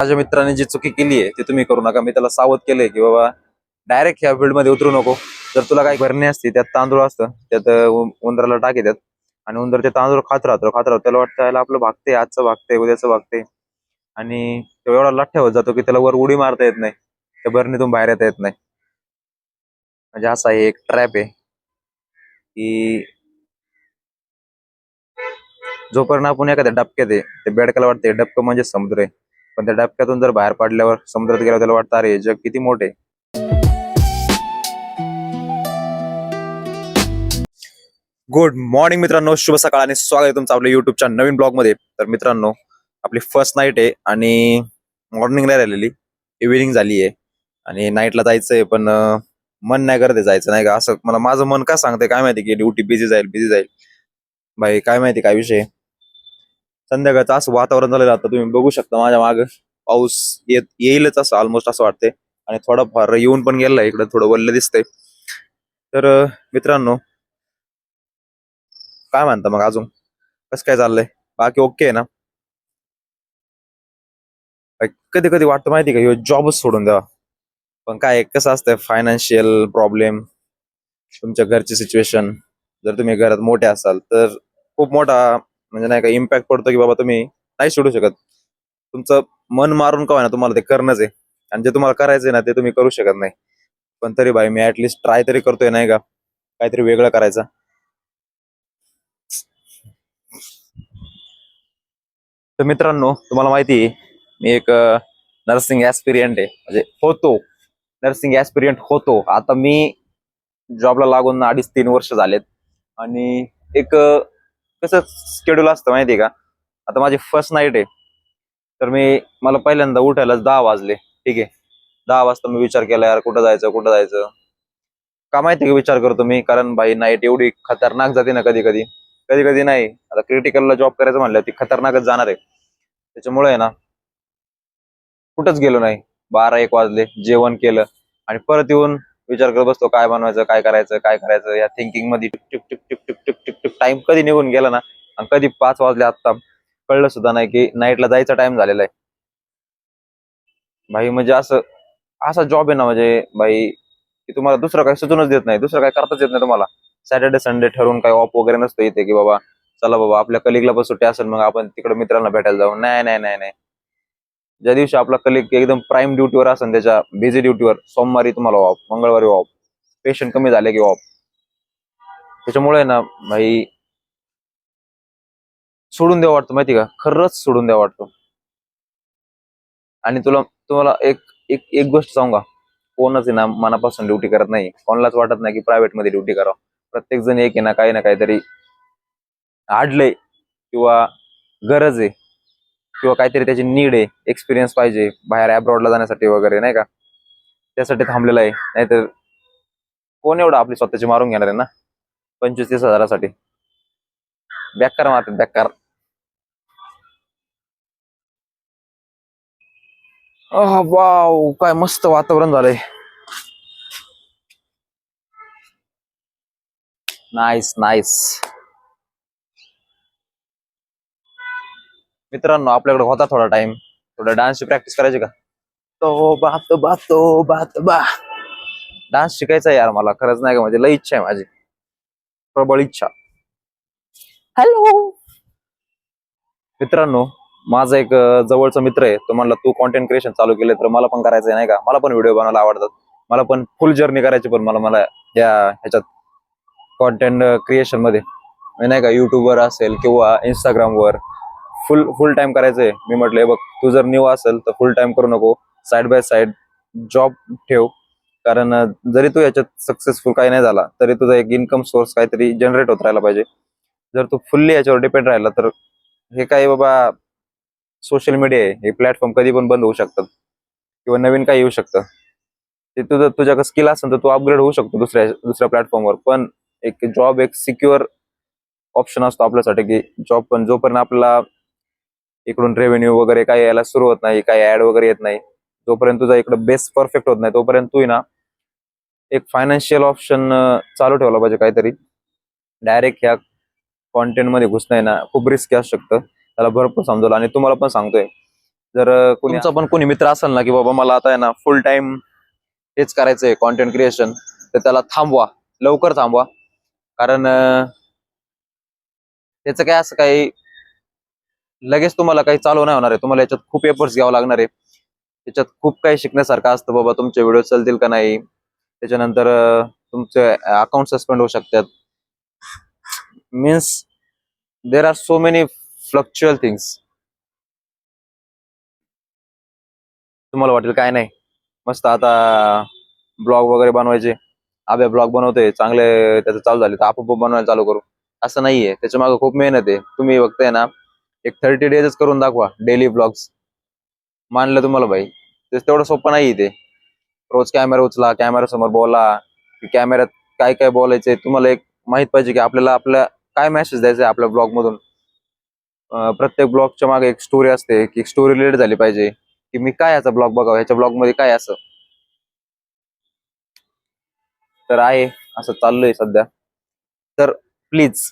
माझ्या मित्राने जी चुकी केली आहे ती तुम्ही करू नका. मी त्याला सावध केलंय की बाबा डायरेक्ट ह्या फील्ड मध्ये उतरू नको. जर तुला काही भरणी असते त्यात तांदूळ असतं त्यात उंदराला टाकी देतात आणि उंदर ते तांदूळ खात राहतो त्याला वाटतं याला आपलं भागते आजचं भागते उद्याचं भागते आणि तो एवढा लठ्ठ होत जातो की त्याला वर उडी मारता येत नाही, त्या भरणीतून बाहेर येता येत नाही. म्हणजे असा हे एक ट्रॅप आहे की जोपर्यंत आपण एखाद्या डबक्यात आहे ते बेडकाला वाटते डबकं म्हणजे समुद्र आहे, पण त्या डबक्यातून जर बाहेर पडल्यावर समुद्रात गेल्यावर त्याला वाटतं अरे जग किती मोठे. गुड मॉर्निंग मित्रांनो, शुभ सकाळ आणि स्वागत आहे तुमचं आपल्या युट्यूबच्या नवीन ब्लॉग मध्ये. तर मित्रांनो, आपली फर्स्ट नाईट आहे आणि मॉर्निंगला राहिलेली इव्हिनिंग झाली आहे आणि नाईटला जायचंय पण मन नाही करते जायचं नाही का. असं मला माझं मन काय सांगतंय काय माहिती की ड्युटी बिझी जाईल भाई, काय माहिती काय विषय. संध्याकाळचं असं वातावरण झालेलं आता तुम्ही बघू शकता माझ्या मागे पाऊस येईलच असं ऑलमोस्ट असं वाटतंय आणि थोडंफार येऊन पण गेलाय, इकडे थोडं वल्ल दिसतंय. तर मित्रांनो, काय म्हणता मग अजून कसं काय चाललंय, बाकी ओके आहे ना. कधी कधी वाटतं माहिती का ह्यो जॉबच सोडून द्यावा, पण काय कसं असतंय फायनान्शियल प्रॉब्लेम, तुमच्या घरची सिच्युएशन, जर तुम्ही घरात मोठे असाल तर खूप मोठा म्हणजे नाही का इम्पॅक्ट पडतो की बाबा तुम्ही नाही सोडू शकत. तुमचं मन मारून का ना तुम्हाला ते करणंच आहे आणि जे तुम्हाला करायचंय ना ते तुम्ही करू शकत नाही. पण तरी भाई मी ऍटलिस्ट ट्राय तरी करतोय नाही का काहीतरी वेगळं करायचं. तर मित्रांनो, तुम्हाला माहिती आहे मी एक नर्सिंग ऍस्पिरियंट आहे, म्हणजे होतो, नर्सिंग ऍस्पिरियंट होतो. आता मी जॉबला लागून 2.5-3 वर्ष झालेत आणि एक कसं शेड्यूल असतं माहिती आहे का. आता माझी फर्स्ट नाईट आहे तर मला पहिल्यांदा उठायलाच 10 वाजले. ठीक आहे, 10 वाजता मी विचार केला यार कुठं जायचं का माहिती का विचार करतो मी, कारण भाई नाईट एवढी खतरनाक जाते ना कधी कधी. कधी कधी नाही, आता क्रिटिकलला जॉब करायचं म्हणलं ती खतरनाकच जाणार आहे. त्याच्यामुळे आहे ना कुठंच गेलो नाही. 12-1 वाजले, जेवण केलं आणि परत येऊन विचार करत बसतो काय बनवायचं काय करायचं या थिंकिंग मध्ये tick tick tick tick tick tick tick tick time कधी निघून गेला ना आणि कधी 5 वाजले आत्ता कळलं सुद्धा नाही की नाईटला जायचा टाइम झालेला आहे. भाई म्हणजे असं असा जॉब आहे ना म्हणजे भाई की तुम्हाला दुसरं काही सुचूनच देत नाही, दुसरं काही करताच येत नाही तुम्हाला. सॅटर्डे संडे ठरवून काही ऑफ वगैरे नसतं इथे की बाबा चला बाबा आपल्या कलिगला पण सुट्टी असेल मग आपण तिकडे मित्रांना भेटायला जाऊ. नाही नाही नाही नाही, ज्या दिवशी आपला कलिग एकदम प्राईम ड्युटीवर असेल त्याच्या बिझी ड्युटीवर, सोमवारी तुम्हाला ऑफ, मंगळवारी ऑफ, पेशंट कमी झाले की ऑफ. त्याच्यामुळे ना भाई सोडून द्यावं वाटतं माहिती का, खरंच सोडून द्यावं वाटतं. आणि तुम्हाला एक एक एक गोष्ट सांगू का, कोणच आहे ना मनापासून ड्युटी करत नाही, कोणालाच वाटत नाही की प्रायव्हेट मध्ये ड्युटी करावं. प्रत्येक जण एक आहे ना काही ना काहीतरी आडलंय किंवा गरज आहे किंवा काहीतरी त्याची नीड आहे, एक्सपिरियन्स पाहिजे बाहेर अब्रॉडला जाण्यासाठी वगैरे नाही का, त्यासाठी थांबलेला आहे. नाहीतर कोण एवढं आपली स्वतःची मारून घेणार आहे ना 25-30 हजारासाठी. बेकार मारतात बेकार. वाव, काय मस्त वातावरण झालंय. Nice nice. मित्रांनो, आपल्याकडे होता थोडा टाइम, थोडा डान्सची प्रॅक्टिस करायची का. तो बात बातो बात बा, डान्स शिकायचा यार मला खरंच नाही का, म्हणजे लई इच्छा आहे माझी, प्रबळ इच्छा. हॅलो मित्रांनो, माझा एक जवळचा मित्र आहे, तो म्हणला तू कॉन्टेंट क्रिएशन चालू केले तर मला पण करायचंय नाही का, मला पण व्हिडिओ बनवायला आवडतात, मला पण फुल जर्नी करायची, पण मला मला या ह्याच्यात कॉन्टेंट क्रिएशन मध्ये नाही का युट्यूबवर असेल किंवा इंस्टाग्रामवर फुल फुल टाइम करायचंय. मी म्हटलंय बघ, तू जर न्यू असेल तर फुल टाइम करू नको, साइड बाय साइड जॉब ठेव, कारण जरी तू याच्यात सक्सेसफुल काही नाही झाला तरी तुझा एक इन्कम सोर्स काहीतरी जनरेट होत राहिला पाहिजे. जर तू फुल्ली याच्यावर डिपेंड राहिला तर हे काय बाबा, सोशल मीडिया आहे, हे प्लॅटफॉर्म कधी पण बंद होऊ शकतात किंवा नवीन काही येऊ शकतं. ते तुझ्याकडे स्किल असेल तर तू अपग्रेड होऊ शकतो दुसऱ्या दुसऱ्या प्लॅटफॉर्मवर. पण एक जॉब एक सिक्युअर ऑप्शन असतो आपल्यासाठी, की जॉब पण जोपर्यंत आपल्याला इकडून रेव्हेन्यू वगैरे काही यायला सुरू होत नाही, काही ऍड वगैरे येत नाही, जोपर्यंत तुझा इकडे बेस परफेक्ट होत नाही तोपर्यंत तू ना एक फायनान्शियल ऑप्शन चालू ठेवला पाहिजे काहीतरी. डायरेक्ट ह्या कॉन्टेंट मध्ये घुसणं आहे ना खूप रिस्की असू शकतं, त्याला भरपूर समजवलं आणि तुम्हाला पण सांगतोय जर तुमचा पण कोणी मित्र असेल ना की बाबा मला आता आहे ना फुल टाइम हेच करायचंय कॉन्टेंट क्रिएशन, तर त्याला थांबवा, लवकर थांबवा. कारण त्याचं काय असं काही लगेच तुम्हाला काही चालू नाही होणार आहे. तुम्हाला याच्यात खूप एफर्ट्स घ्यावं लागणार आहे. त्याच्यात खूप काही शिकण्यासारखं असतं बाबा. तुमचे व्हिडिओ चालतील का नाही, त्याच्यानंतर तुमचे अकाउंट सस्पेंड होऊ शकतात. Means there are so many fluctual things. तुम्हाला वाटेल काय नाही, मस्त आता ब्लॉग वगैरे बनवायचे, आबे ब्लॉग बनवतोय चांगले, त्याचं चालू झाले तर आपोआप बनवायला चालू करू. असं नाहीये, त्याच्या मागे खूप मेहनत आहे. तुम्ही बघताय ना, एक 30 डेजच करून दाखवा डेली ब्लॉग्स. मानलं तुम्हाला भाई, ते तेवढं सोपं नाही ते. रोज कॅमेरा उचला, कॅमेरा समोर बोला, कॅमेऱ्यात काय काय बोलायचंय तुम्हाला एक माहित पाहिजे की आपल्याला आपल्या काय मेसेज द्यायचा आपल्या ब्लॉग मधून. प्रत्येक ब्लॉगच्या मागे एक स्टोरी असते, की स्टोरी रिलेट झाली पाहिजे, की मी काय याचा ब्लॉग बघावं, ह्याच्या ब्लॉग मध्ये काय असं. तर आहे, असं चाललंय सध्या. तर please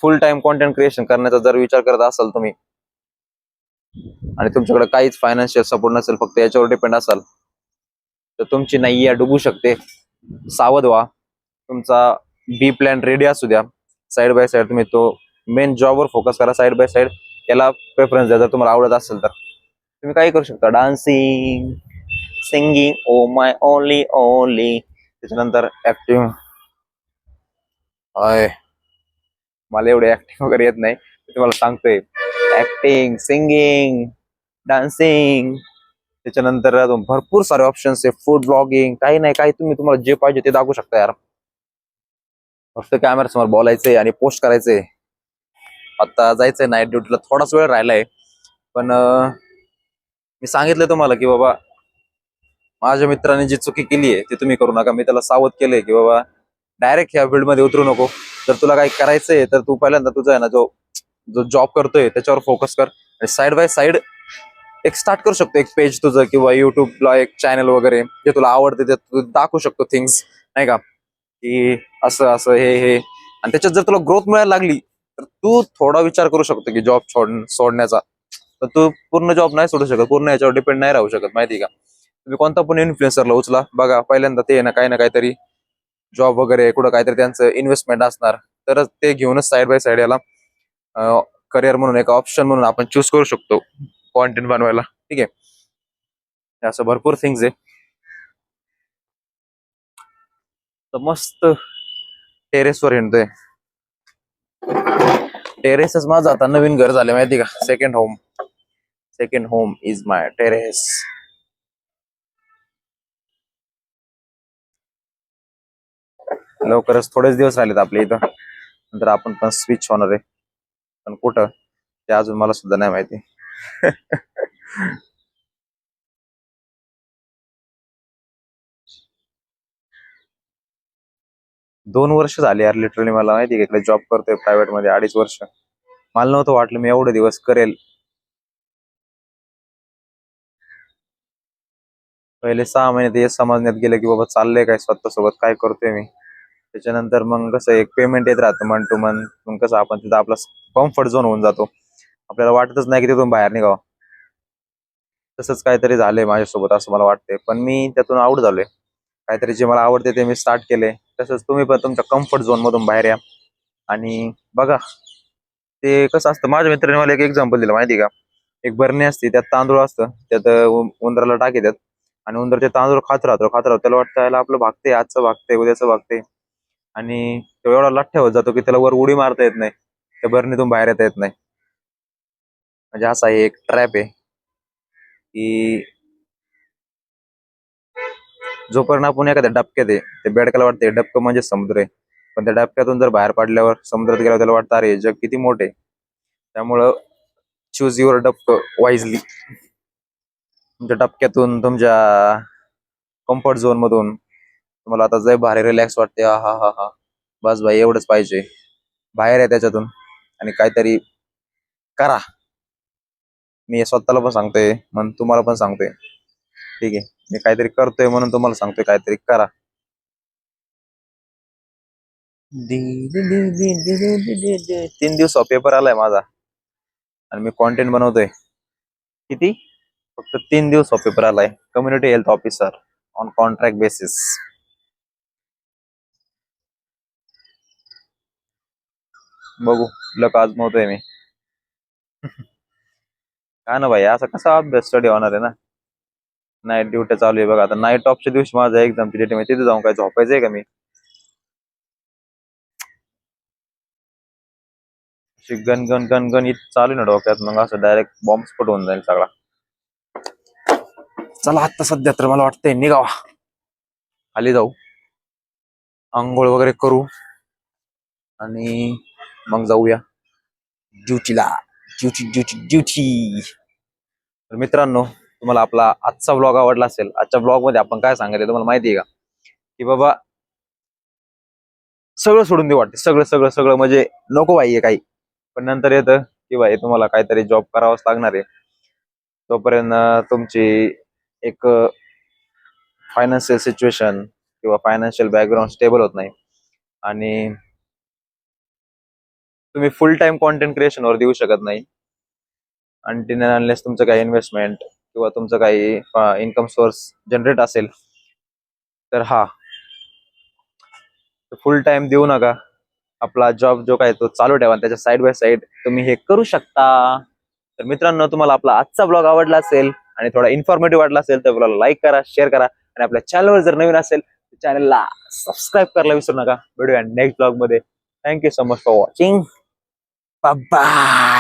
full time content creation करण्याचा जर विचार करत असाल तुम्ही, आणि तुमच्याकडे काहीच फायनान्शियल सपोर्ट नसेल, फक्त याच्यावर डिपेंड असाल, तर तुमची नैया डुबू शकते. सावध व्हा. तुमचा बी प्लॅन रेडी असू द्या. साईड बाय साईड तुम्ही तो मेन जॉबवर फोकस करा, साईड बाय साईड याला प्रेफरन्स द्या. जर तुम्हाला आवडत असेल तर तुम्ही काही करू शकता, dancing, singing, oh my only only, त्याच्यानंतर ऍक्टिंग. मला एवढे ऍक्टिंग वगैरे येत नाही, मी तुम्हाला सांगतोय. ऍक्टिंग, सिंगिंग, डान्सिंग, त्याच्यानंतर अजून भरपूर सारे ऑप्शन्स आहे. फूड ब्लॉगिंग, काही नाही काही तुम्ही तुम्हाला जे पाहिजे ते दाखवू शकता यार. फक्त कॅमेरा समोर बोलायचंय आणि पोस्ट करायचंय. आता जायचंय नाईट ड्युटीला, थोडाच वेळ राहिलाय. पण मी सांगितलं तुम्हाला की बाबा माझ्या मित्राने जी चुकी केली आहे ती तुम्ही करू नका. मी त्याला सावध केलंय की बाबा डायरेक्ट ह्या फील्ड मध्ये उतरू नको. जर तुला काही करायचंय तर तू पहिल्यांदा तुझा आहे ना जो जो जॉब करतोय त्याच्यावर फोकस कर, आणि साईड बाय साईड एक स्टार्ट करू शकतो एक पेज तुझं, किंवा युट्यूबला एक चॅनल वगैरे जे तुला आवडते ते तू दाखवू शकतो थिंग्स, नाही का, की असं असं हे. आणि त्याच्यात जर तुला ग्रोथ मिळायला लागली तर तू थोडा विचार करू शकतो की जॉब सोडण्याचा. तर तू पूर्ण जॉब नाही सोडू शकत, पूर्ण याच्यावर डिपेंड नाही राहू शकत, माहिती का. तुम्ही कोणता पण इन्फ्लुएन्सरला उचला बघा, पहिल्यांदा ते ना काहीतरी जॉब वगैरे कुठं काहीतरी त्यांचं इन्व्हेस्टमेंट असणार, तरच ते घेऊनच साईड बाय साईड याला करिअर म्हणून एक ऑप्शन म्हणून आपण चूज करू शकतो कॉन्टेंट बनवायला. ठीक आहे, असं भरपूर थिंग्स आहे. तर मस्त टेरेसवर हिंडतोय. टेरेसच माझं आता नवीन घर झालं, माहिती का, second home. Second home is my terrace. लवकरच थोडेच दिवस राहिलेत आपल्या इथं, नंतर आपण पण स्विच होणार आहे. पण कुठं ते अजून मला सुद्धा नाही माहिती. 2 वर्ष झाले यार लिटरली. मला माहिती का, इकडे जॉब करतोय प्रायव्हेट मध्ये 2.5 वर्ष. मला नव्हतं वाटलं मी एवढे दिवस करेल. पहिले 6 महिने ते समजण्यात गेले की बाबा चाललंय काय स्वतः सोबत, काय करतोय मी. त्याच्यानंतर मग कसं एक पेमेंट येत राहतं मंथ टू मंथ, मग कसं आपण तिथं आपला कम्फर्ट झोन होऊन जातो. आपल्याला वाटतच नाही की तिथून बाहेर निघावं. तसंच काहीतरी झालंय माझ्यासोबत असं मला वाटतंय, पण मी त्यातून आउट झालोय. काहीतरी जे मला आवडते ते मी स्टार्ट केले. तसंच तुम्ही पण तुमच्या कम्फर्ट झोन मधून बाहेर या आणि बघा. ते कसं असतं, माझ्या मित्राने मला एक एक्झाम्पल दिलं, माहिती का. एक बरणी असते, त्यात तांदूळ असतं, त्यात उंदराला टाकीतात, आणि उंदर ते तांदूळ खात राहतो. त्याला वाटतं याला आपलं भागते, आजचं भागते, उद्याचं भागते, आणि तो एवढा लठ्ठ होत जातो की त्याला वर उडी मारता येत नाही, त्या बरणीतून बाहेर येता येत नाही. म्हणजे असा हे एक ट्रॅप आहे की जोपर्यंत आपण एखाद्या डबक्यात आहे, ते बेडकाला वाटते डबकं म्हणजे समुद्र आहे. पण त्या डबक्यातून जर बाहेर पडल्यावर, समुद्रात गेल्यावर त्याला वाटतं अरे जग किती मोठे. त्यामुळं चूज युअर डबकं वाईजली. तुमच्या डबक्यातून, तुमच्या कम्फर्ट झोन मधून तुम्हाला आता जय भारी रिलॅक्स वाटते, हा हा हा हा, बस भाई एवढंच पाहिजे. बाहेर आहे त्याच्यातून आणि काहीतरी करा. मी हे स्वतःला पण सांगतोय म्हणून तुम्हाला पण सांगतोय. ठीक आहे, मी काहीतरी करतोय म्हणून तुम्हाला सांगतोय काहीतरी करा. 3 दिवस पेपर आलाय माझा आणि मी कॉन्टेंट बनवतोय. किती? फक्त 3 दिवस पेपर आलाय. Community health officer on contract basis. बघू, लक आजमावतोय मी. काय ना भाई, असं कसा अभ्यास स्टडी होणार आहे ना. नाईट ड्युटी चालू आहे बघा. आता नाईट ऑफच्या दिवशी माझा एक्झाम डेट आहे, तिथे जाऊन काय झोपायचंय का मी? अशी गण गण गण गण इथं चालू आहे ना डोक्यात, मग असं डायरेक्ट बॉम्ब स्फोट होऊन जाईल सगळा. चला आता सध्या तर मला वाटतंय निघावा, खाली जाऊ, आंघोळ वगैरे करू आणि मग जाऊया ड्युटीला. ड्युटी. तर मित्रांनो, तुम्हाला आपला आजचा ब्लॉग आवडला असेल. आजच्या ब्लॉग मध्ये आपण काय सांगितलं तुम्हाला माहिती आहे का? की बाबा सगळं सोडून देऊ वाटते, सगळं सगळं सगळं म्हणजे नको बाई काही. पण नंतर येतं की बाई तुम्हाला काहीतरी जॉब करावाच लागणार आहे. तोपर्यंत तुमची एक फायनान्शियल सिच्युएशन किंवा फायनान्शियल बॅकग्राऊंड स्टेबल होत नाही आणि तुम्ही फुल टाइम कॉन्टेंट क्रिएशनवर देऊ शकत नाही. अनटिल अनलेस तुमचं काही इन्व्हेस्टमेंट किंवा तुमचं काही इन्कम सोर्स जनरेट असेल तर हा, फुल टाइम देऊ नका. आपला जॉब जो काय तो चालू ठेवा, त्याच्या साईड बाय साईड तुम्ही हे करू शकता. तर मित्रांनो, तुम्हाला आपला आजचा ब्लॉग आवडला असेल आणि थोडा इन्फॉर्मेटिव्ह वाटला असेल तर ब्लॉग लाईक करा, शेअर करा आणि आपल्या चॅनलवर जर नवीन असेल तर चॅनलला सबस्क्राईब करायला विसरू नका. भेटूया नेक्स्ट ब्लॉग मध्ये. Thank you so much for watching. Bye.